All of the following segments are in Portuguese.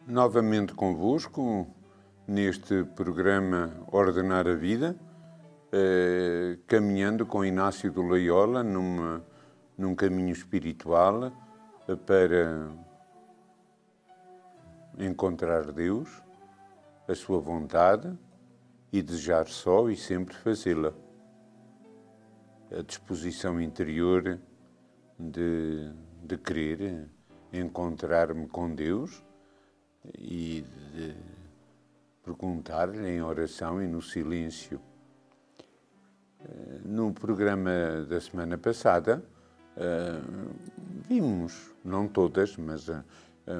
Novamente convosco, neste programa Ordenar a Vida, caminhando com Inácio de Loyola num caminho espiritual para encontrar Deus, a sua vontade e desejar só e sempre fazê-la. A disposição interior de querer encontrar-me com Deus e de perguntar-lhe em oração e no silêncio. No programa da semana passada, vimos, não todas, mas a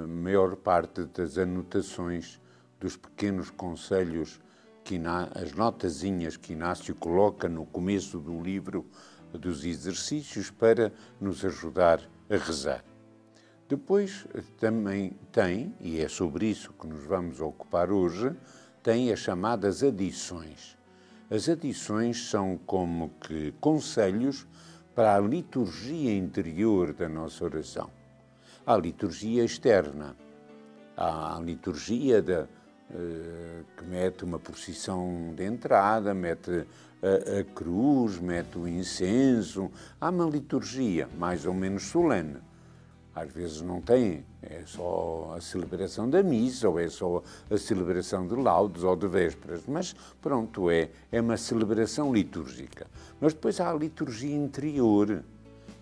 maior parte das anotações dos pequenos conselhos, as notazinhas que Inácio coloca no começo do livro dos exercícios para nos ajudar a rezar. Depois também tem, e é sobre isso que nos vamos ocupar hoje, tem as chamadas adições. As adições são como que conselhos para a liturgia interior da nossa oração. Há a liturgia externa, há a liturgia que mete uma procissão de entrada, mete a cruz, mete o incenso. Há uma liturgia mais ou menos solene. Às vezes não tem, é só a celebração da missa, ou é só a celebração de laudes ou de vésperas, mas pronto, é uma celebração litúrgica. Mas depois há a liturgia interior,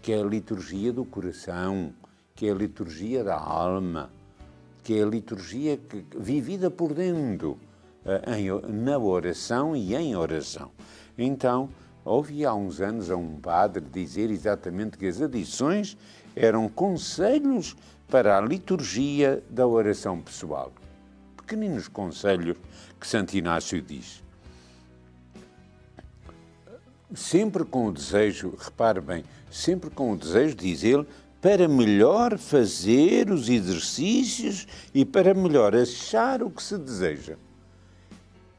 que é a liturgia do coração, que é a liturgia da alma, que é a liturgia vivida por dentro, na oração e em oração. Então, ouvi há uns anos a um padre dizer exatamente que as adições eram conselhos para a liturgia da oração pessoal. Pequeninos conselhos que Santo Inácio diz. Sempre com o desejo, repare bem, sempre com o desejo, diz ele, para melhor fazer os exercícios e para melhor achar o que se deseja.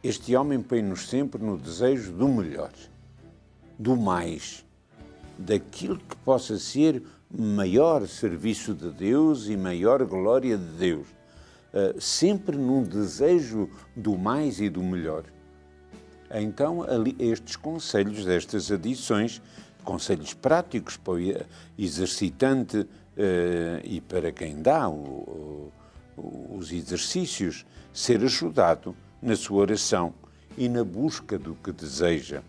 Este homem põe-nos sempre no desejo do melhor, do mais, daquilo que possa ser maior serviço de Deus e maior glória de Deus, sempre num desejo do mais e do melhor. Então, estes conselhos, destas adições, conselhos práticos para o exercitante e para quem dá os exercícios, ser ajudado na sua oração e na busca do que deseja.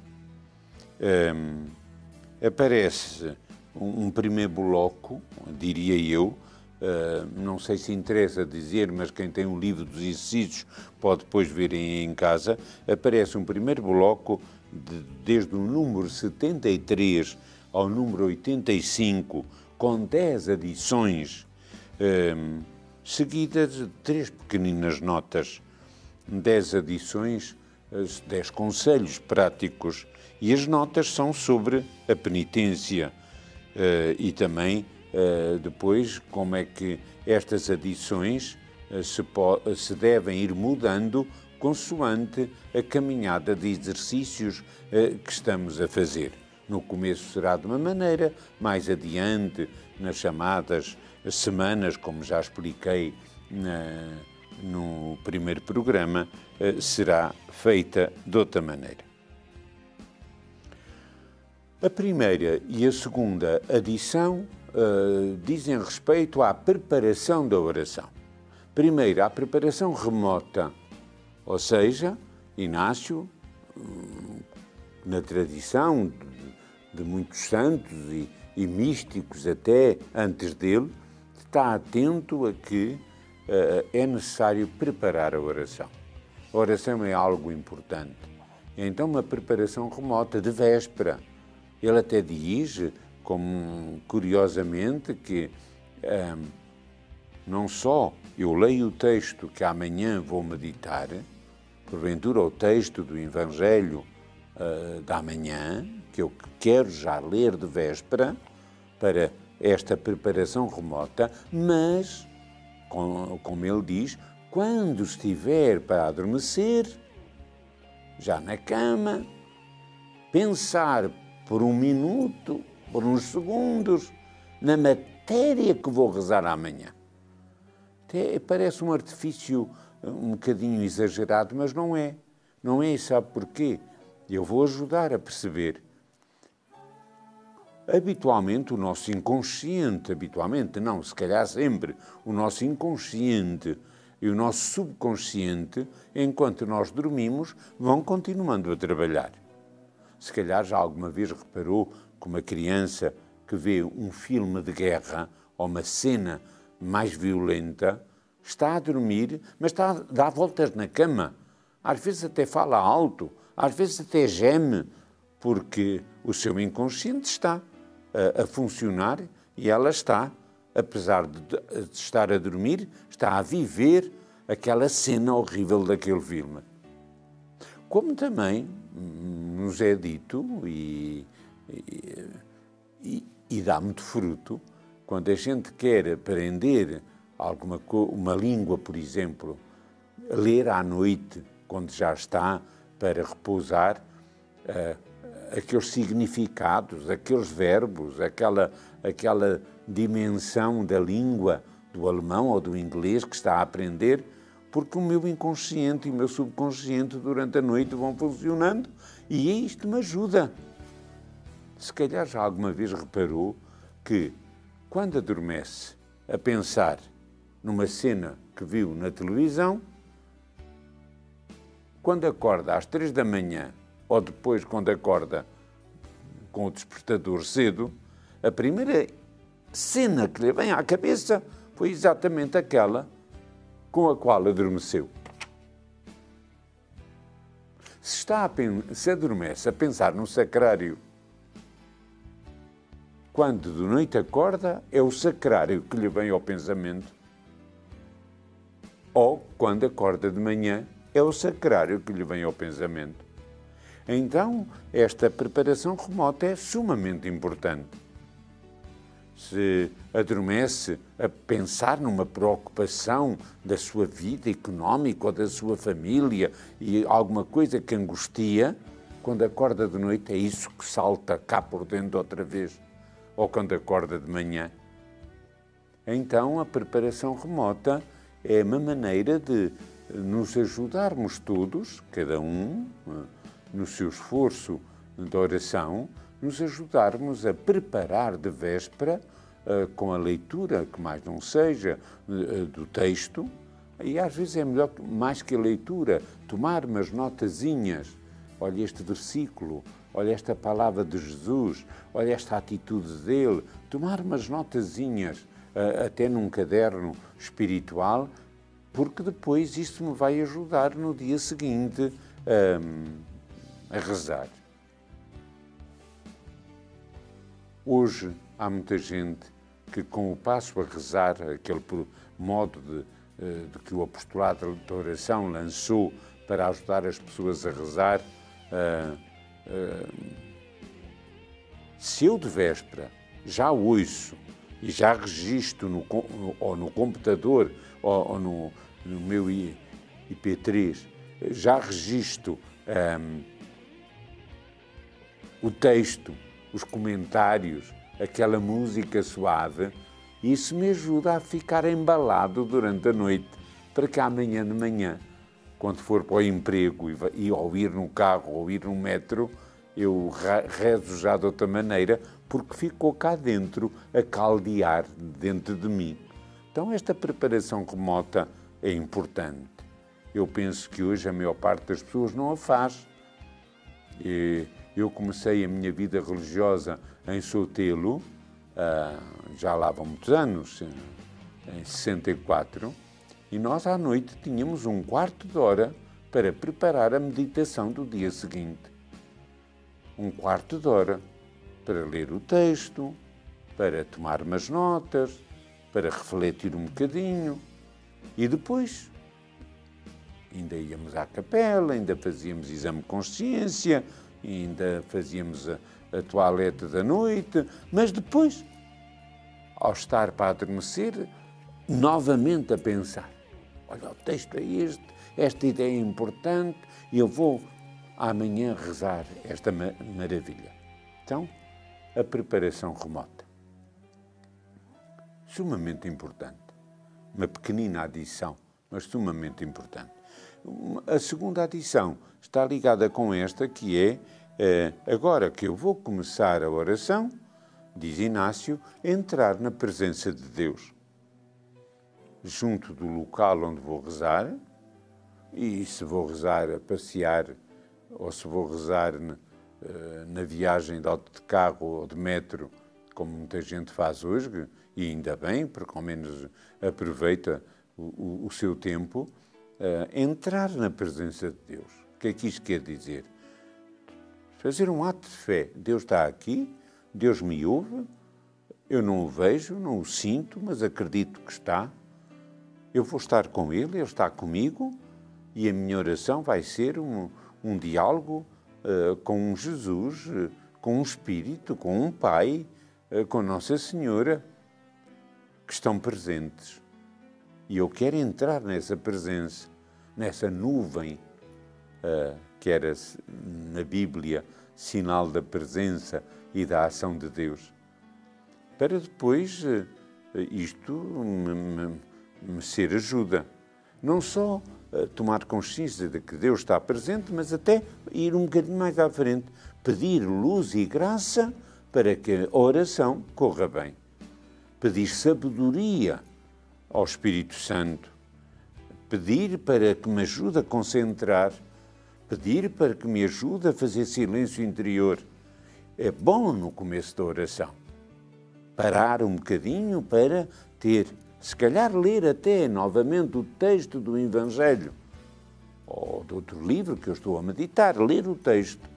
Aparece um primeiro bloco, diria eu, não sei se interessa dizer, mas quem tem um livro dos exercícios pode depois ver em casa, aparece um primeiro bloco desde o número 73 ao número 85, com 10 adições, seguidas de 3 pequeninas notas, 10 adições, 10 conselhos práticos, e as notas são sobre a penitência, e também depois como é que estas adições se devem ir mudando consoante a caminhada de exercícios que estamos a fazer. No começo será de uma maneira, mais adiante, nas chamadas semanas, como já expliquei no primeiro programa, será feita de outra maneira. A primeira e a segunda adição dizem respeito à preparação da oração. Primeiro, à preparação remota, ou seja, Inácio, na tradição de muitos santos e místicos até antes dele, está atento a que é necessário preparar a oração. A oração é algo importante. Então, uma preparação remota de véspera. Ele até diz, como curiosamente, que não só eu leio o texto que amanhã vou meditar, porventura o texto do Evangelho da manhã, que eu quero já ler de véspera, para esta preparação remota, mas, como ele diz, quando estiver para adormecer, já na cama, pensar por um minuto, por uns segundos, na matéria que vou rezar amanhã. Parece um artifício um bocadinho exagerado, mas não é. Não é, e sabe porquê? Eu vou ajudar a perceber. Habitualmente, o nosso inconsciente, se calhar sempre, o nosso inconsciente e o nosso subconsciente, enquanto nós dormimos, vão continuando a trabalhar. Se calhar já alguma vez reparou que uma criança que vê um filme de guerra ou uma cena mais violenta está a dormir, mas dá voltas na cama. Às vezes até fala alto, às vezes até geme, porque o seu inconsciente está a funcionar e ela está, apesar de estar a dormir, está a viver aquela cena horrível daquele filme. Como também nos é dito e dá muito fruto, quando a gente quer aprender uma língua, por exemplo, ler à noite, quando já está para repousar, aqueles significados, aqueles verbos, aquela dimensão da língua, do alemão ou do inglês que está a aprender, porque o meu inconsciente e o meu subconsciente durante a noite vão funcionando e isto me ajuda. Se calhar já alguma vez reparou que, quando adormece a pensar numa cena que viu na televisão, quando acorda às 3 da manhã, ou depois quando acorda com o despertador cedo, a primeira cena que lhe vem à cabeça foi exatamente aquela com a qual adormeceu. Se adormece a pensar no sacrário, quando de noite acorda, é o sacrário que lhe vem ao pensamento, ou quando acorda de manhã, é o sacrário que lhe vem ao pensamento. Então, esta preparação remota é sumamente importante. Se adormece a pensar numa preocupação da sua vida económica ou da sua família e alguma coisa que angustia, quando acorda de noite é isso que salta cá por dentro outra vez, ou quando acorda de manhã. Então, a preparação remota é uma maneira de nos ajudarmos todos, cada um no seu esforço de oração, nos ajudarmos a preparar de véspera, com a leitura, que mais não seja, do texto, e às vezes é melhor, mais que a leitura, tomar umas notazinhas. Olha este versículo, olha esta palavra de Jesus, olha esta atitude dele, tomar umas notazinhas, até num caderno espiritual, porque depois isso me vai ajudar no dia seguinte a rezar. Hoje há muita gente que, com o passo a rezar, aquele modo de que o apostolado da oração lançou para ajudar as pessoas a rezar, se eu de véspera já ouço e já registro ou no computador ou no meu IP3, já registro o texto, os comentários, aquela música suave, isso me ajuda a ficar embalado durante a noite, para que amanhã de manhã, quando for para o emprego e ou ir no carro ou ir no metro, eu rezo já de outra maneira, porque ficou cá dentro a caldear dentro de mim. Então esta preparação remota é importante. Eu penso que hoje a maior parte das pessoas não a faz. Eu comecei a minha vida religiosa em Sotelo, já lá vão muitos anos, em 64, e nós à noite tínhamos um quarto de hora para preparar a meditação do dia seguinte. Um quarto de hora para ler o texto, para tomar umas notas, para refletir um bocadinho, e depois ainda íamos à capela, ainda fazíamos exame de consciência, ainda fazíamos a toalete da noite, mas depois, ao estar para adormecer, novamente a pensar, olha, o texto é este, esta ideia é importante, e eu vou amanhã rezar esta maravilha. Então, a preparação remota, sumamente importante. uma pequenina adição, mas sumamente importante. A segunda adição está ligada com esta, que é, agora que eu vou começar a oração, diz Inácio, entrar na presença de Deus, junto do local onde vou rezar, e se vou rezar a passear, ou se vou rezar na viagem de autocarro ou de metro, como muita gente faz hoje, e ainda bem, porque ao menos aproveita o seu tempo, entrar na presença de Deus. O que é que isto quer dizer? Fazer um ato de fé. Deus está aqui, Deus me ouve, eu não o vejo, não o sinto, mas acredito que está. Eu vou estar com Ele, Ele está comigo, e a minha oração vai ser um diálogo com um Jesus, com um Espírito, com um Pai, com Nossa Senhora, que estão presentes. E eu quero entrar nessa presença, nessa nuvem, que era na Bíblia sinal da presença e da ação de Deus, para depois isto me ser ajuda. Não só tomar consciência de que Deus está presente, mas até ir um bocadinho mais à frente, pedir luz e graça para que a oração corra bem. Pedir sabedoria ao Espírito Santo, pedir para que me ajude a concentrar, pedir para que me ajude a fazer silêncio interior. É bom no começo da oração parar um bocadinho para ter, se calhar ler até novamente o texto do Evangelho ou de outro livro que eu estou a meditar, ler o texto,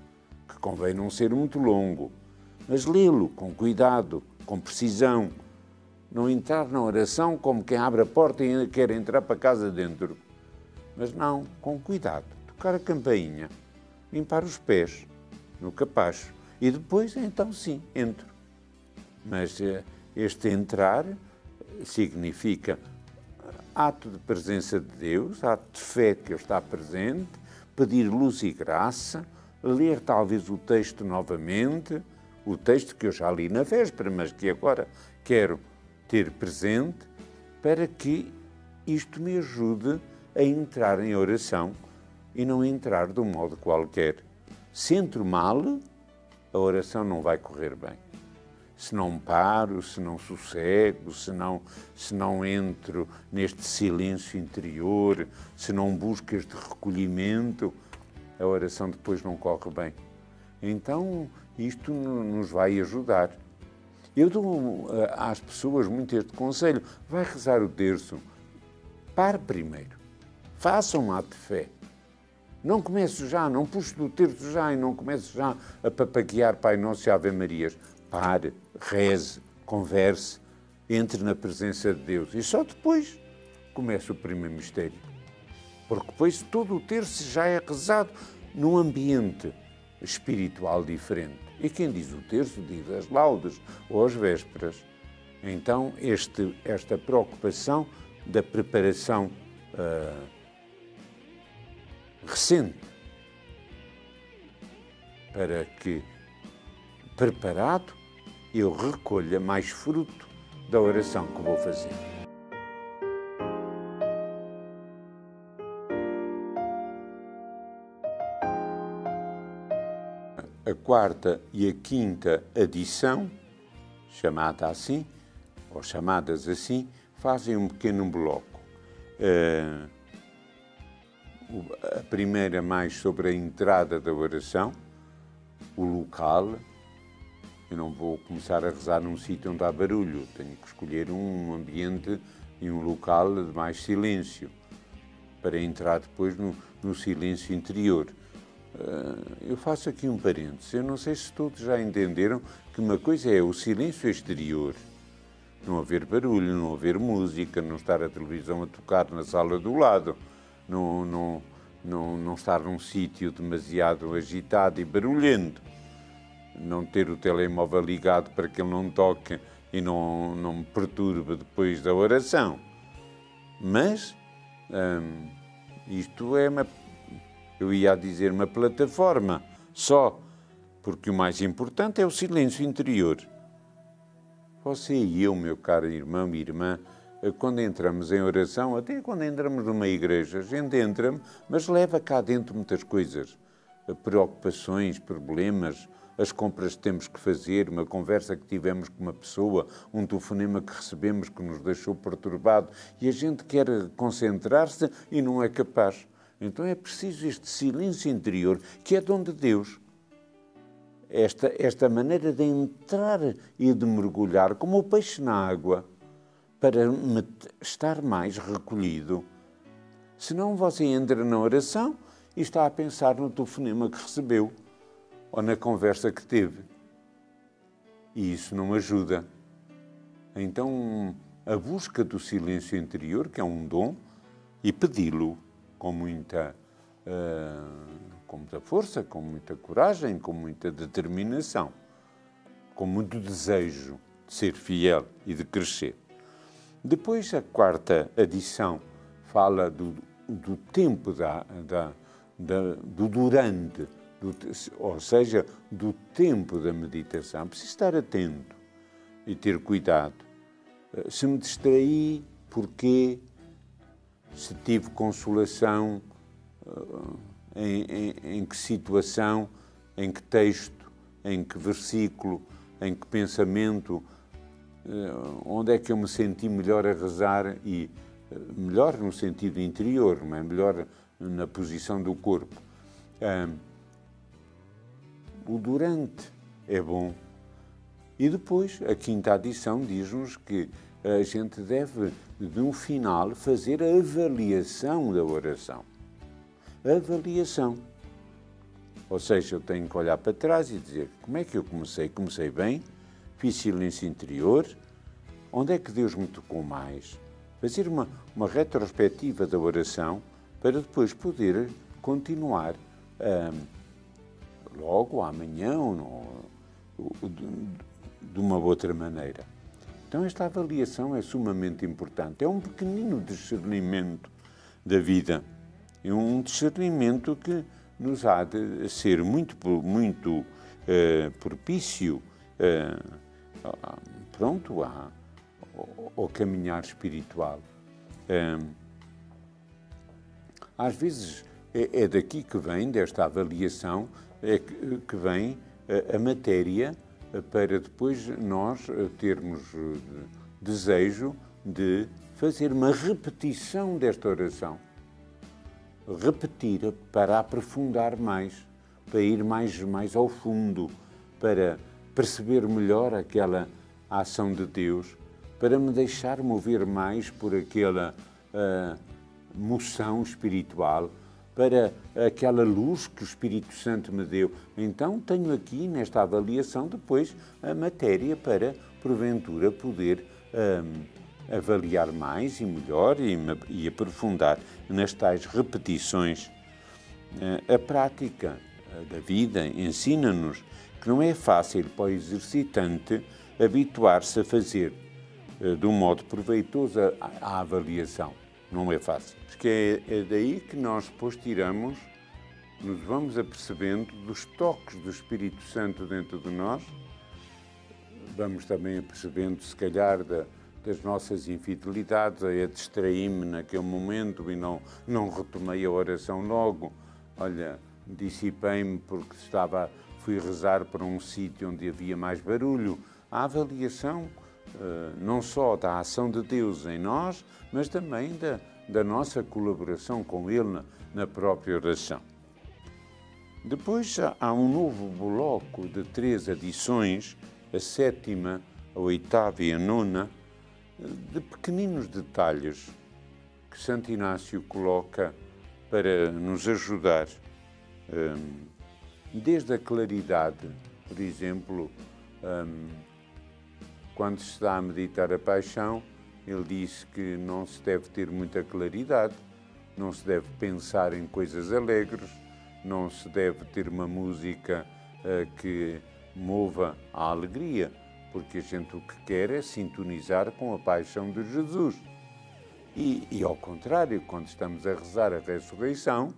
que convém não ser muito longo, mas lê-lo com cuidado, com precisão. Não entrar na oração como quem abre a porta e ainda quer entrar para casa dentro. Mas não, com cuidado. Tocar a campainha, limpar os pés no capacho e depois, então sim, entro. Mas este entrar significa ato de presença de Deus, ato de fé que Ele está presente, pedir luz e graça, ler talvez o texto novamente, o texto que eu já li na véspera, mas que agora quero ter presente, para que isto me ajude a entrar em oração e não entrar de um modo qualquer. Se entro mal, a oração não vai correr bem. Se não paro, se não sossego, se não entro neste silêncio interior, se não busco este recolhimento, a oração depois não corre bem. Então, isto nos vai ajudar. Eu dou às pessoas muito este conselho: vai rezar o terço, pare primeiro, faça um ato de fé. Não comece já, não puxe do terço já e não comece já a papaguear Pai Nosso e Ave Marias. Pare, reze, converse, entre na presença de Deus e só depois começa o primeiro mistério. Porque depois todo o terço já é rezado num ambiente espiritual diferente. E quem diz o terço diz as laudes ou as vésperas. Então esta preocupação da preparação recente, para que, preparado, eu recolha mais fruto da oração que vou fazer. A quarta e a quinta adição, chamada assim, ou chamadas assim, fazem um pequeno bloco. A primeira mais sobre a entrada da oração, o local. Eu não vou começar a rezar num sítio onde há barulho, tenho que escolher um ambiente e um local de mais silêncio, para entrar depois no silêncio interior. Eu faço aqui um parênteses. Eu não sei se todos já entenderam que uma coisa é o silêncio exterior, não haver barulho, não haver música, não estar a televisão a tocar na sala do lado, não estar num sítio demasiado agitado e barulhento, não ter o telemóvel ligado para que ele não toque e não me perturbe depois da oração. Mas isto é eu ia dizer uma plataforma só, porque o mais importante é o silêncio interior. Você e eu, meu caro irmão e irmã, quando entramos em oração, até quando entramos numa igreja, a gente entra, mas leva cá dentro muitas coisas, preocupações, problemas, as compras que temos que fazer, uma conversa que tivemos com uma pessoa, um telefonema que recebemos que nos deixou perturbado, e a gente quer concentrar-se e não é capaz. Então é preciso este silêncio interior, que é dom de Deus. Esta maneira de entrar e de mergulhar, como o peixe na água, para estar mais recolhido. Senão você entra na oração e está a pensar no telefonema que recebeu ou na conversa que teve. E isso não ajuda. Então, a busca do silêncio interior, que é um dom, e pedi-lo com muita força, com muita coragem, com muita determinação, com muito desejo de ser fiel e de crescer. Depois, a quarta adição fala do tempo, do durante, ou seja, do tempo da meditação. Preciso estar atento e ter cuidado. Se me distraí, porquê? Se tive consolação, em que situação, em que texto, em que versículo, em que pensamento, onde é que eu me senti melhor a rezar, e melhor no sentido interior, não é? Melhor na posição do corpo. O durante é bom. E depois, a quinta adição diz-nos que a gente deve, no final, fazer a avaliação da oração. Avaliação. Ou seja, eu tenho que olhar para trás e dizer como é que eu comecei. Comecei bem, fiz silêncio interior, onde é que Deus me tocou mais? Fazer uma retrospectiva da oração para depois poder continuar logo, amanhã, de uma outra maneira. Então esta avaliação é sumamente importante. É um pequenino discernimento da vida. É um discernimento que nos há de ser muito propício ao caminhar espiritual. Às vezes é daqui que vem, desta avaliação, que vem a matéria para depois nós termos desejo de fazer uma repetição desta oração. Repetir para aprofundar mais, para ir mais ao fundo, para perceber melhor aquela ação de Deus, para me deixar mover mais por aquela moção espiritual, para aquela luz que o Espírito Santo me deu. Então tenho aqui, nesta avaliação, depois a matéria para, porventura, poder avaliar mais e melhor e aprofundar nas tais repetições. A prática da vida ensina-nos que não é fácil para o exercitante habituar-se a fazer de um modo proveitoso a avaliação. Não é fácil. Porque é daí que nós depois nos vamos apercebendo dos toques do Espírito Santo dentro de nós, vamos também apercebendo, se calhar, das nossas infidelidades, a distraí-me naquele momento e não retomei a oração logo. Olha, dissipei-me porque fui rezar para um sítio onde havia mais barulho. A avaliação não só da ação de Deus em nós, mas também da nossa colaboração com Ele na própria oração. Depois há um novo bloco de 3 adições, a 7ª, a 8ª e a 9ª, de pequeninos detalhes que Santo Inácio coloca para nos ajudar. Desde a claridade, por exemplo, quando se está a meditar a paixão, ele disse que não se deve ter muita claridade, não se deve pensar em coisas alegres, não se deve ter uma música que mova a alegria, porque a gente o que quer é sintonizar com a paixão de Jesus. E ao contrário, quando estamos a rezar a ressurreição,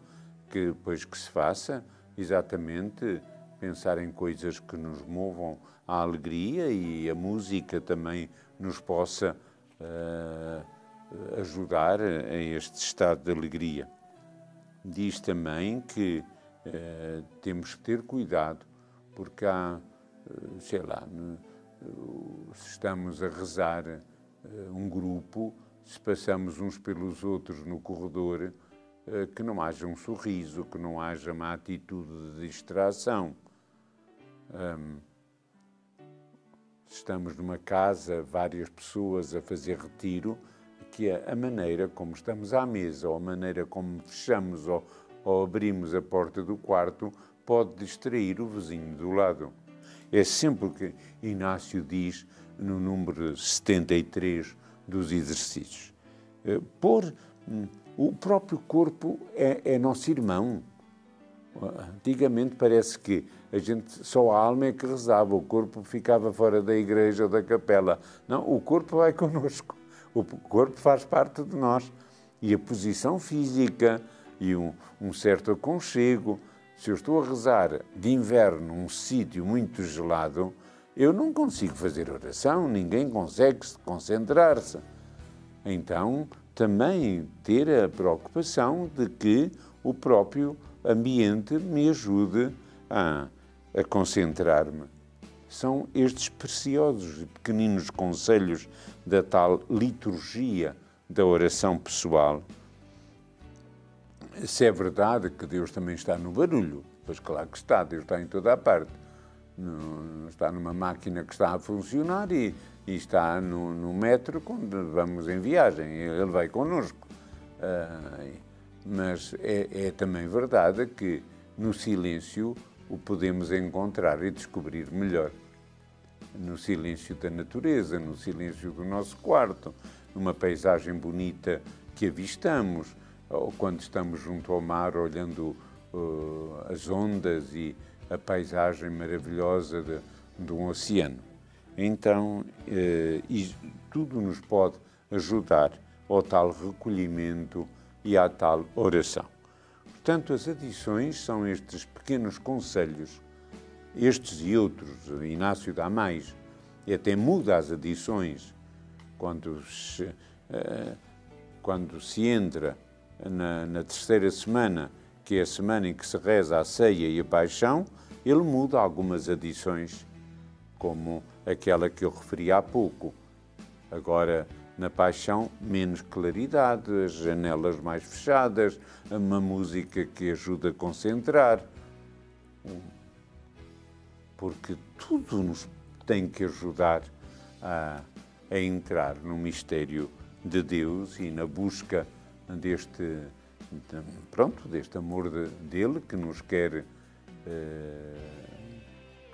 que depois que se faça, exatamente pensar em coisas que nos movam à alegria e a música também nos possa ajudar a este estado de alegria. Diz também que temos que ter cuidado, porque há, sei lá, se estamos a rezar um grupo, se passamos uns pelos outros no corredor, que não haja um sorriso, que não haja uma atitude de distração. Se estamos numa casa, várias pessoas a fazer retiro, que a maneira como estamos à mesa, ou a maneira como fechamos ou abrimos a porta do quarto, pode distrair o vizinho do lado. É sempre o que Inácio diz no número 73 dos exercícios. O próprio corpo é nosso irmão. Antigamente parece que só a alma é que rezava, o corpo ficava fora da igreja ou da capela. Não, o corpo vai connosco. O corpo faz parte de nós. E a posição física e um certo aconchego. Se eu estou a rezar de inverno num sítio muito gelado, eu não consigo fazer oração, ninguém consegue concentrar-se. Então, também ter a preocupação de que o próprio ambiente me ajude a concentrar-me. São estes preciosos e pequeninos conselhos da tal liturgia da oração pessoal. Se é verdade que Deus também está no barulho, pois claro que está, Deus está em toda a parte. Está numa máquina que está a funcionar e está no metro quando vamos em viagem, Ele vai connosco. Mas é também verdade que no silêncio o podemos encontrar e descobrir melhor. No silêncio da natureza, no silêncio do nosso quarto, numa paisagem bonita que avistamos, ou quando estamos junto ao mar olhando as ondas e a paisagem maravilhosa de um oceano. Então, tudo nos pode ajudar ao tal recolhimento e à tal oração. Portanto, as adições são estes pequenos conselhos, estes e outros. Inácio dá mais, e até muda as adições quando se entra na terceira semana, que é a semana em que se reza a ceia e a paixão, ele muda algumas adições, como aquela que eu referi há pouco. Agora, na paixão, menos claridade, as janelas mais fechadas, uma música que ajuda a concentrar. Porque tudo nos tem que ajudar a entrar no mistério de Deus e na busca deste amor dele que nos quer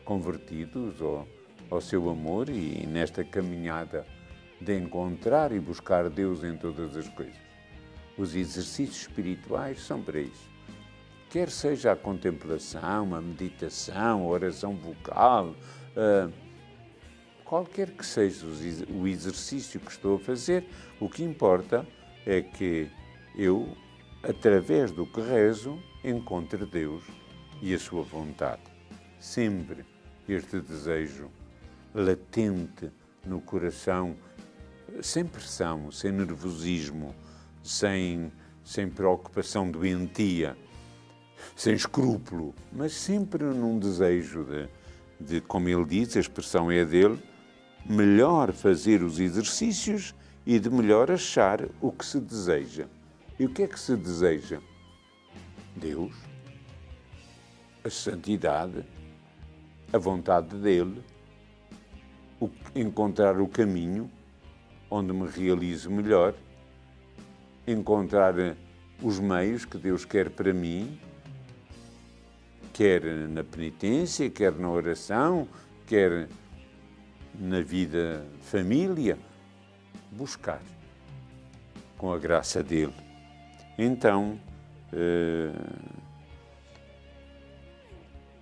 convertidos ao seu amor e nesta caminhada de encontrar e buscar Deus em todas as coisas. Os exercícios espirituais são para isso. Quer seja a contemplação, a meditação, a oração vocal, qualquer que seja o exercício que estou a fazer, o que importa é que eu, através do que rezo, encontre Deus e a sua vontade. Sempre este desejo latente no coração, sem pressão, sem nervosismo, sem preocupação doentia, sem escrúpulo, mas sempre num desejo de, como ele diz, a expressão é dele, melhor fazer os exercícios e de melhor achar o que se deseja. E o que é que se deseja? Deus, a santidade, a vontade dele, encontrar o caminho onde me realizo melhor, encontrar os meios que Deus quer para mim, quer na penitência, quer na oração, quer na vida de família, buscar com a graça dele. Então,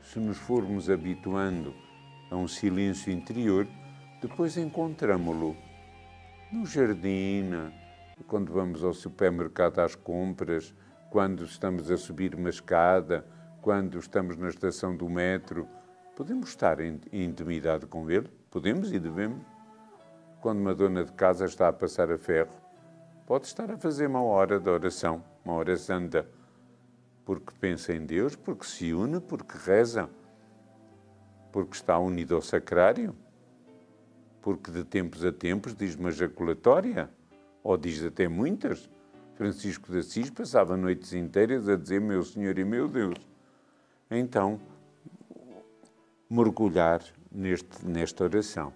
se nos formos habituando a um silêncio interior, depois encontramo-lo no jardim, quando vamos ao supermercado às compras, quando estamos a subir uma escada, quando estamos na estação do metro. Podemos estar em intimidade com ele, podemos e devemos. Quando uma dona de casa está a passar a ferro, Pode estar a fazer uma hora de oração, uma hora santa, porque pensa em Deus, porque se une, porque reza, porque está unido ao sacrário, porque de tempos a tempos diz uma jaculatória, ou diz até muitas. Francisco de Assis passava noites inteiras a dizer meu Senhor e meu Deus. Então, mergulhar nesta oração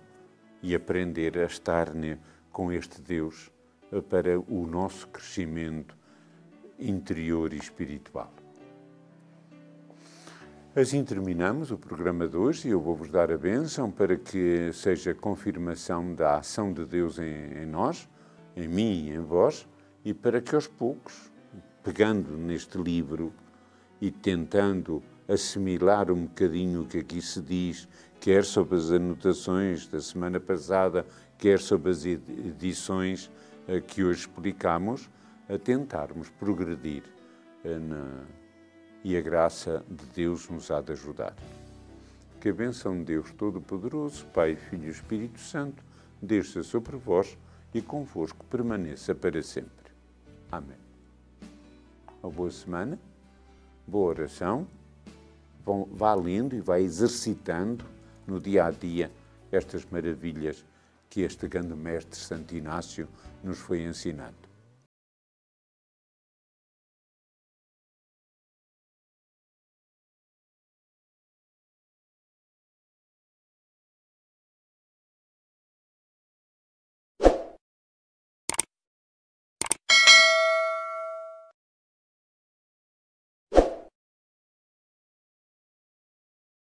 e aprender a estar com este Deus para o nosso crescimento interior e espiritual. Assim terminamos o programa de hoje e eu vou-vos dar a bênção para que seja confirmação da ação de Deus em nós, em mim e em vós, e para que aos poucos, pegando neste livro e tentando assimilar um bocadinho o que aqui se diz, quer sobre as anotações da semana passada, quer sobre as edições que hoje explicamos, a tentarmos progredir e a graça de Deus nos há de ajudar. Que a bênção de Deus Todo-Poderoso, Pai, Filho e Espírito Santo, desça sobre vós e convosco permaneça para sempre. Amém. Uma boa semana, boa oração, vá lendo e vá exercitando no dia a dia estas maravilhas que este grande mestre Santo Inácio nos foi ensinando.